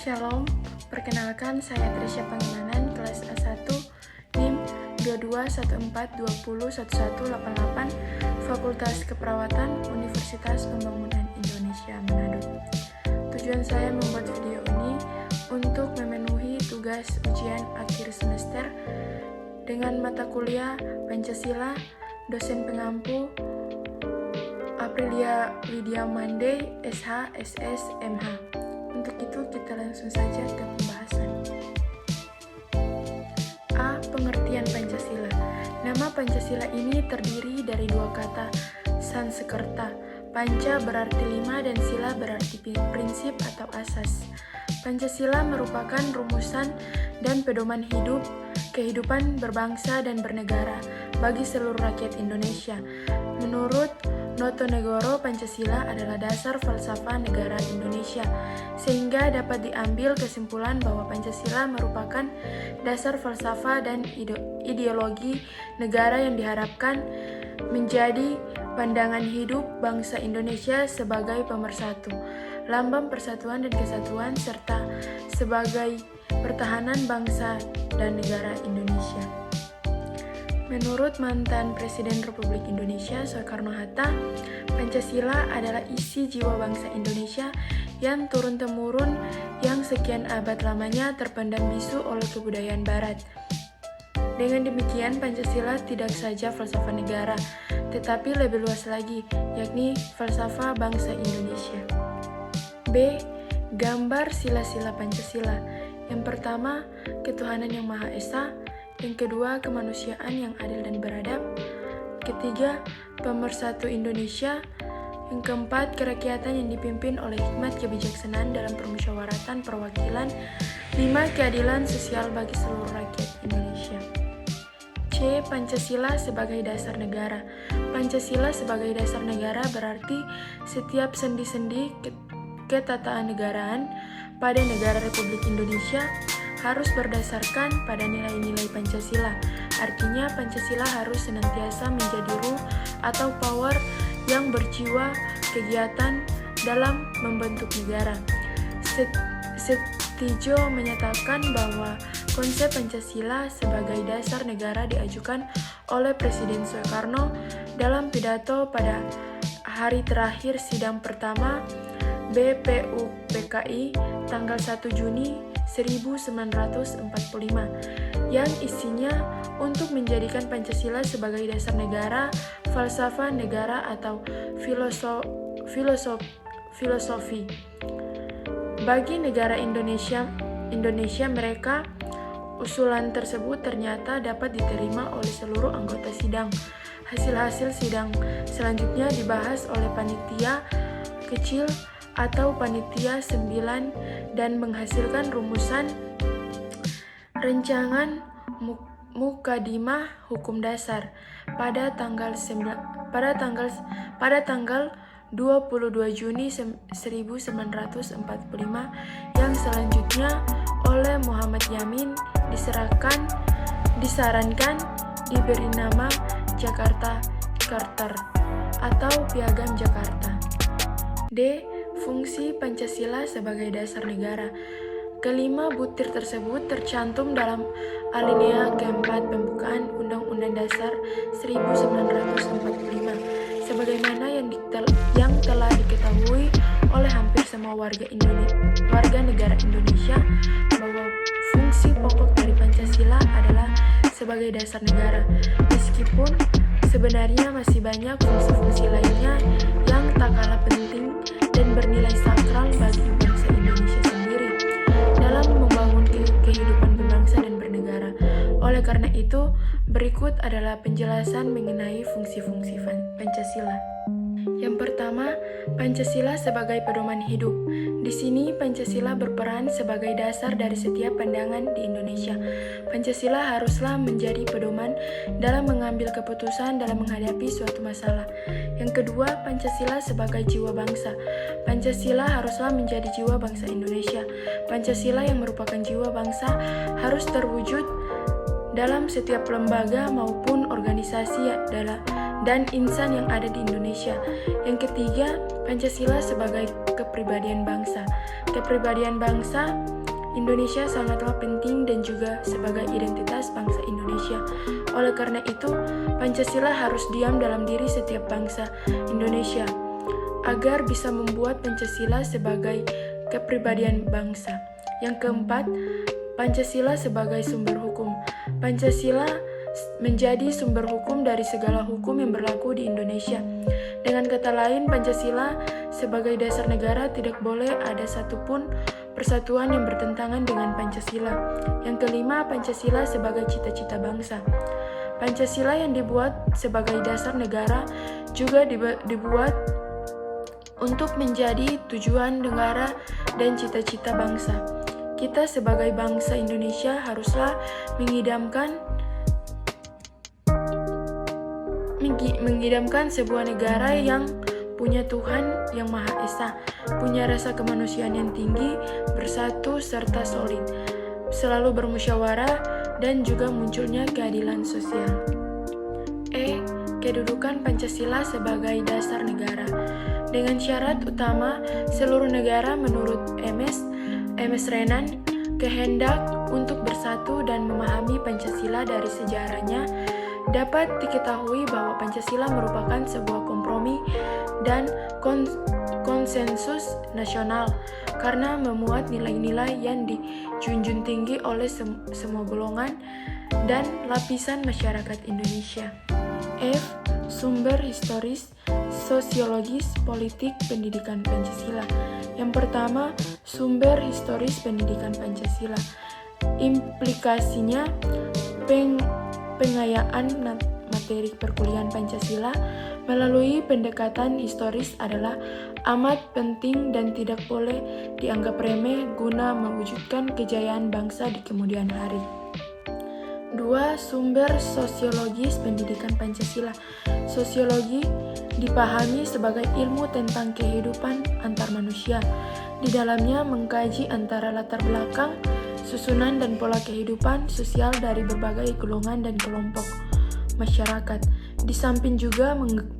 Shalom, perkenalkan saya Trisha Pangimanan, kelas A1, NIM 2214201188, Fakultas Keperawatan, Universitas Pembangunan Indonesia, Manado. Tujuan saya membuat video ini untuk memenuhi tugas ujian akhir semester dengan mata kuliah Pancasila, dosen pengampu Aprilia Widya Mande, SH, SS, MH. Untuk itu kita langsung saja ke pembahasan. A. Pengertian Pancasila. Nama Pancasila ini terdiri dari dua kata Sanskerta. Panca berarti lima dan sila berarti prinsip atau asas. Pancasila merupakan rumusan dan pedoman hidup, kehidupan berbangsa dan bernegara bagi seluruh rakyat Indonesia. Menurut Notonegoro, Pancasila adalah dasar falsafah negara Indonesia, sehingga dapat diambil kesimpulan bahwa Pancasila merupakan dasar falsafah dan ideologi negara yang diharapkan menjadi pandangan hidup bangsa Indonesia sebagai pemersatu, lambang persatuan dan kesatuan, serta sebagai pertahanan bangsa dan negara Indonesia. Menurut mantan Presiden Republik Indonesia Soekarno-Hatta, Pancasila adalah isi jiwa bangsa Indonesia yang turun-temurun yang sekian abad lamanya terpendam bisu oleh kebudayaan Barat. Dengan demikian, Pancasila tidak saja falsafah negara, tetapi lebih luas lagi, yakni falsafah bangsa Indonesia. B. Gambar sila-sila Pancasila. Yang pertama, ketuhanan yang Maha Esa. Yang kedua, kemanusiaan yang adil dan beradab. Ketiga, pemersatu Indonesia. Yang keempat, kerakyatan yang dipimpin oleh hikmat kebijaksanaan dalam permusyawaratan perwakilan. 5. Keadilan sosial bagi seluruh rakyat Indonesia. C. Pancasila sebagai dasar negara. Pancasila sebagai dasar negara berarti setiap sendi-sendi ketatanegaraan pada negara Republik Indonesia harus berdasarkan pada nilai-nilai Pancasila. Artinya, Pancasila harus senantiasa menjadi ruh atau power yang berjiwa kegiatan dalam membentuk negara. Setijo menyatakan bahwa konsep Pancasila sebagai dasar negara diajukan oleh Presiden Soekarno dalam pidato pada hari terakhir sidang pertama BPUPKI tanggal 1 Juni 1945 yang isinya untuk menjadikan Pancasila sebagai dasar negara, falsafah negara atau filosofi bagi negara Indonesia mereka. Usulan tersebut ternyata dapat diterima oleh seluruh anggota sidang. Hasil-hasil sidang selanjutnya dibahas oleh panitia kecil atau panitia 9 dan menghasilkan rumusan rancangan Mukadimah Hukum Dasar pada tanggal 22 Juni 1945 yang selanjutnya oleh Muhammad Yamin disarankan diberi nama Jakarta Charter atau Piagam Jakarta. D. Fungsi Pancasila sebagai dasar negara. Kelima butir tersebut tercantum dalam alinea keempat pembukaan Undang-Undang Dasar 1945, sebagaimana yang telah diketahui oleh hampir semua warga negara Indonesia bahwa fungsi pokok dari Pancasila adalah sebagai dasar negara, meskipun sebenarnya masih banyak fungsi-fungsi lainnya yang tak kalah penting dan bernilai sakral bagi bangsa Indonesia sendiri dalam membangun kehidupan berbangsa dan bernegara. Oleh karena itu, berikut adalah penjelasan mengenai fungsi-fungsi Pancasila. Yang pertama, Pancasila sebagai pedoman hidup. Di sini, Pancasila berperan sebagai dasar dari setiap pandangan di Indonesia. Pancasila haruslah menjadi pedoman dalam mengambil keputusan dalam menghadapi suatu masalah. Yang kedua, Pancasila sebagai jiwa bangsa. Pancasila haruslah menjadi jiwa bangsa Indonesia. Pancasila yang merupakan jiwa bangsa harus terwujud dalam setiap lembaga maupun organisasi dan insan yang ada di Indonesia. Yang ketiga, Pancasila sebagai kepribadian bangsa. Kepribadian bangsa Indonesia sangatlah penting dan juga sebagai identitas bangsa Indonesia. Oleh karena itu, Pancasila harus diam dalam diri setiap bangsa Indonesia agar bisa membuat Pancasila sebagai kepribadian bangsa. Yang keempat, Pancasila sebagai sumber hukum. Pancasila menjadi sumber hukum dari segala hukum yang berlaku di Indonesia. Dengan kata lain, Pancasila sebagai dasar negara tidak boleh ada satupun persatuan yang bertentangan dengan Pancasila. Yang kelima, Pancasila sebagai cita-cita bangsa. Pancasila yang dibuat sebagai dasar negara juga dibuat untuk menjadi tujuan negara dan cita-cita bangsa. Kita sebagai bangsa Indonesia haruslah mengidamkan sebuah negara yang punya Tuhan yang Maha Esa, punya rasa kemanusiaan yang tinggi, bersatu serta solid, selalu bermusyawarah, dan juga munculnya keadilan sosial. Kedudukan Pancasila sebagai dasar negara. Dengan syarat utama, seluruh negara menurut MS Renan, kehendak untuk bersatu dan memahami Pancasila dari sejarahnya, dapat diketahui bahwa Pancasila merupakan sebuah kompromi dan konsensus nasional karena memuat nilai-nilai yang dijunjung tinggi oleh semua golongan dan lapisan masyarakat Indonesia. Sumber historis, sosiologis, politik, pendidikan Pancasila. Yang pertama, sumber historis pendidikan Pancasila. Implikasinya, pengayaan materi perkuliahan Pancasila melalui pendekatan historis adalah amat penting dan tidak boleh dianggap remeh guna mewujudkan kejayaan bangsa di kemudian hari. 2. Sumber sosiologis pendidikan Pancasila. Sosiologi dipahami sebagai ilmu tentang kehidupan antar manusia. Di dalamnya mengkaji antara latar belakang, susunan dan pola kehidupan sosial dari berbagai golongan dan kelompok masyarakat. Di samping juga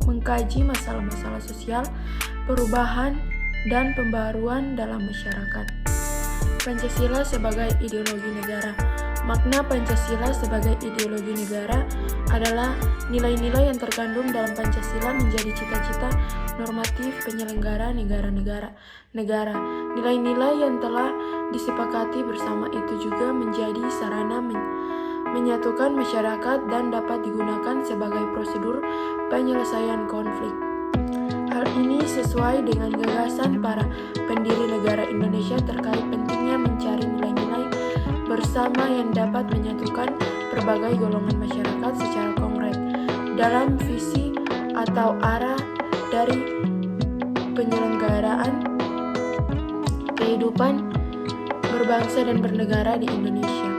mengkaji masalah-masalah sosial, perubahan, dan pembaruan dalam masyarakat. Pancasila sebagai ideologi negara. Makna Pancasila sebagai ideologi negara adalah nilai-nilai yang terkandung dalam Pancasila menjadi cita-cita normatif penyelenggara negara. Nilai-nilai yang telah disepakati bersama itu juga menjadi sarana menyatukan masyarakat dan dapat digunakan sebagai prosedur penyelesaian konflik. Hal ini sesuai dengan gagasan para pendiri negara Indonesia terkait pentingnya mencari nilai-nilai bersama yang dapat menyatukan berbagai golongan masyarakat secara konkret dalam visi atau arah dari penyelenggaraan kehidupan berbangsa dan bernegara di Indonesia.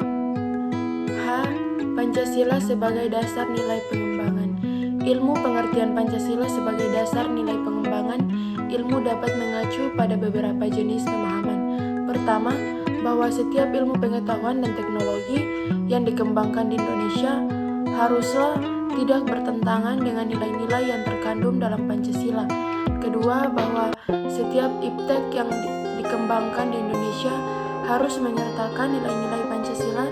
Pancasila sebagai dasar nilai pengembangan. Ilmu pengertian Pancasila sebagai dasar nilai pengembangan ilmu dapat mengacu pada beberapa jenis pemahaman. Pertama, bahwa setiap ilmu pengetahuan dan teknologi yang dikembangkan di Indonesia haruslah tidak bertentangan dengan nilai-nilai yang terkandung dalam Pancasila. Kedua, bahwa setiap iptek yang dikembangkan di Indonesia harus menyertakan nilai-nilai Pancasila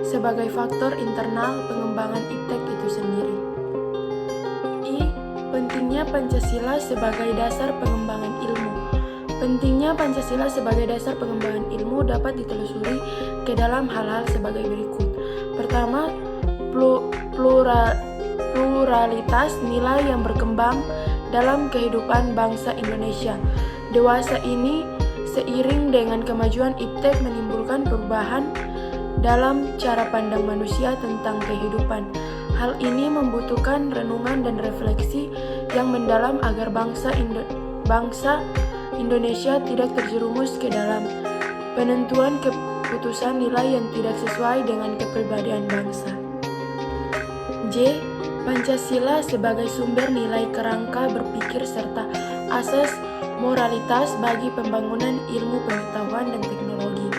sebagai faktor internal pengembangan iptek itu sendiri. Pentingnya Pancasila sebagai dasar pengembangan ilmu. Pentingnya Pancasila sebagai dasar pengembangan ilmu dapat ditelusuri ke dalam hal-hal sebagai berikut. Pertama, pluralitas nilai yang berkembang dalam kehidupan bangsa Indonesia. Dewasa ini seiring dengan kemajuan iptek menimbulkan perubahan dalam cara pandang manusia tentang kehidupan. Hal ini membutuhkan renungan dan refleksi yang mendalam agar bangsa Indonesia tidak terjerumus ke dalam penentuan keputusan nilai yang tidak sesuai dengan kepribadian bangsa. J. Pancasila sebagai sumber nilai kerangka berpikir serta asas moralitas bagi pembangunan ilmu pengetahuan dan teknologi.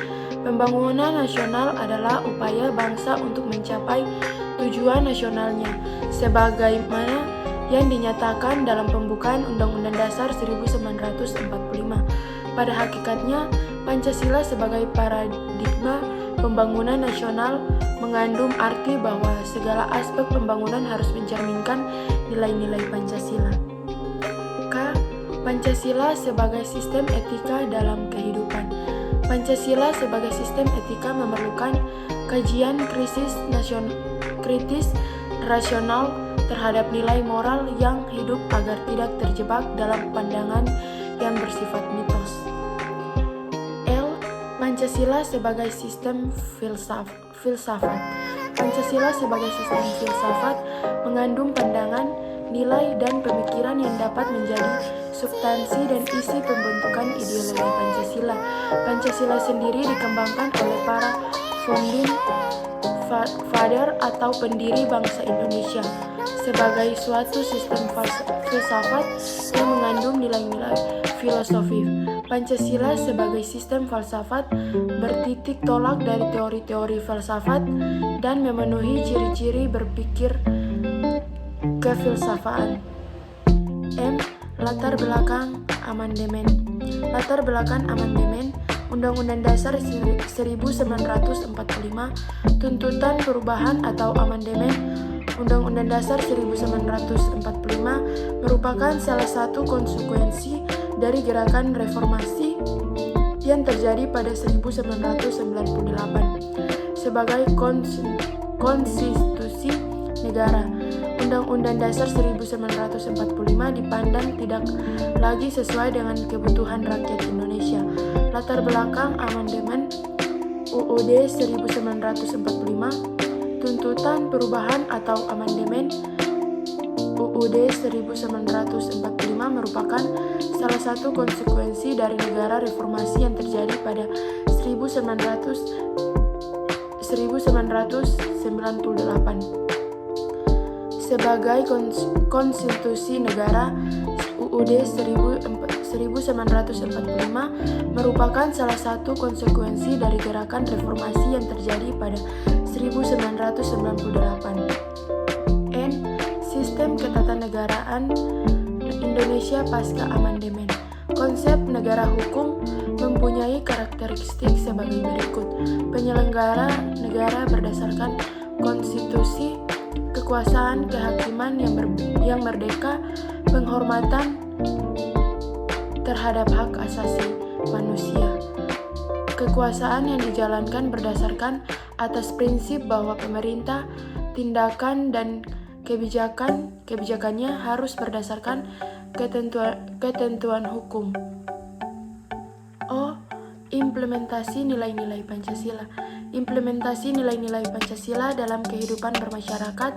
Pembangunan nasional adalah upaya bangsa untuk mencapai tujuan nasionalnya, sebagaimana yang dinyatakan dalam pembukaan Undang-Undang Dasar 1945. Pada hakikatnya, Pancasila sebagai paradigma pembangunan nasional mengandung arti bahwa segala aspek pembangunan harus mencerminkan nilai-nilai Pancasila. K. Pancasila sebagai sistem etika dalam kehidupan. Pancasila sebagai sistem etika memerlukan kajian kritis rasional terhadap nilai moral yang hidup agar tidak terjebak dalam pandangan yang bersifat mitos. L. Pancasila sebagai sistem filsafat. Pancasila sebagai sistem filsafat mengandung pandangan, nilai, dan pemikiran yang dapat menjadi substansi dan isi pembentukan ideologi Pancasila. Pancasila sendiri dikembangkan oleh para founding father atau pendiri bangsa Indonesia sebagai suatu sistem filsafat yang mengandung nilai-nilai filosofis. Pancasila sebagai sistem filsafat bertitik tolak dari teori-teori filsafat dan memenuhi ciri-ciri berpikir kefilsafaan. M. Latar belakang amandemen. Latar belakang amandemen Undang-Undang Dasar 1945, tuntutan perubahan atau amandemen Undang-Undang Dasar 1945 merupakan salah satu konsekuensi dari gerakan reformasi yang terjadi pada 1998 sebagai konstitusi negara. Undang-Undang Dasar 1945 dipandang tidak lagi sesuai dengan kebutuhan rakyat Indonesia. Latar belakang amandemen UUD 1945, tuntutan perubahan atau amandemen UUD 1945 merupakan salah satu konsekuensi dari negara reformasi yang terjadi pada 1998. Sebagai konstitusi negara, UUD 1945 merupakan salah satu konsekuensi dari gerakan reformasi yang terjadi pada 1998. N. Sistem ketatanegaraan Indonesia pasca amandemen. Konsep negara hukum mempunyai karakteristik sebagai berikut. Penyelenggara negara berdasarkan konstitusi, kekuasaan kehakiman yang merdeka, penghormatan terhadap hak asasi manusia. Kekuasaan yang dijalankan berdasarkan atas prinsip bahwa pemerintah, tindakan dan kebijakannya harus berdasarkan ketentuan hukum. O. Implementasi nilai-nilai Pancasila. Implementasi nilai-nilai Pancasila dalam kehidupan bermasyarakat,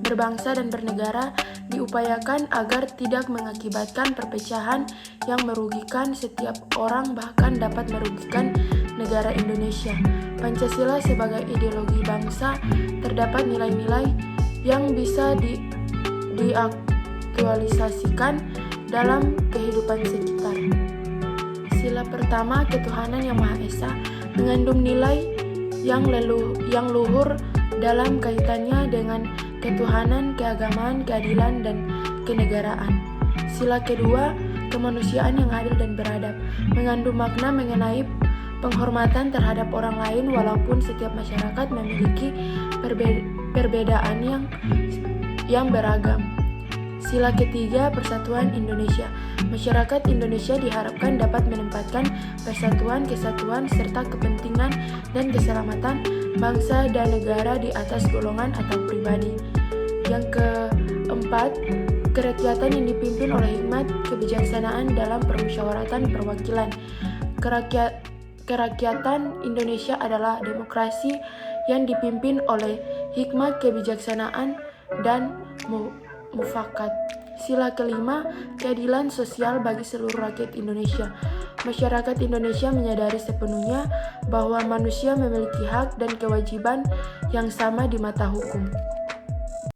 berbangsa dan bernegara diupayakan agar tidak mengakibatkan perpecahan yang merugikan setiap orang, bahkan dapat merugikan negara Indonesia. Pancasila sebagai ideologi bangsa, terdapat nilai-nilai yang bisa diaktualisasikan dalam kehidupan sekitar. Sila pertama, ketuhanan yang Maha Esa, mengandung nilai yang luhur dalam kaitannya dengan ketuhanan, keagamaan, keadilan, dan kenegaraan. Sila kedua, kemanusiaan yang adil dan beradab, mengandung makna mengenai penghormatan terhadap orang lain walaupun setiap masyarakat memiliki perbedaan yang beragam. Sila ketiga, persatuan Indonesia. Masyarakat Indonesia diharapkan dapat menempatkan persatuan, kesatuan, serta kepentingan dan keselamatan bangsa dan negara di atas golongan atau pribadi. Yang keempat, kerakyatan yang dipimpin oleh hikmat kebijaksanaan dalam permusyawaratan perwakilan. Kerakyatan Indonesia adalah demokrasi yang dipimpin oleh hikmat kebijaksanaan dan mufakat. Sila kelima, keadilan sosial bagi seluruh rakyat Indonesia. Masyarakat Indonesia menyadari sepenuhnya bahwa manusia memiliki hak dan kewajiban yang sama di mata hukum.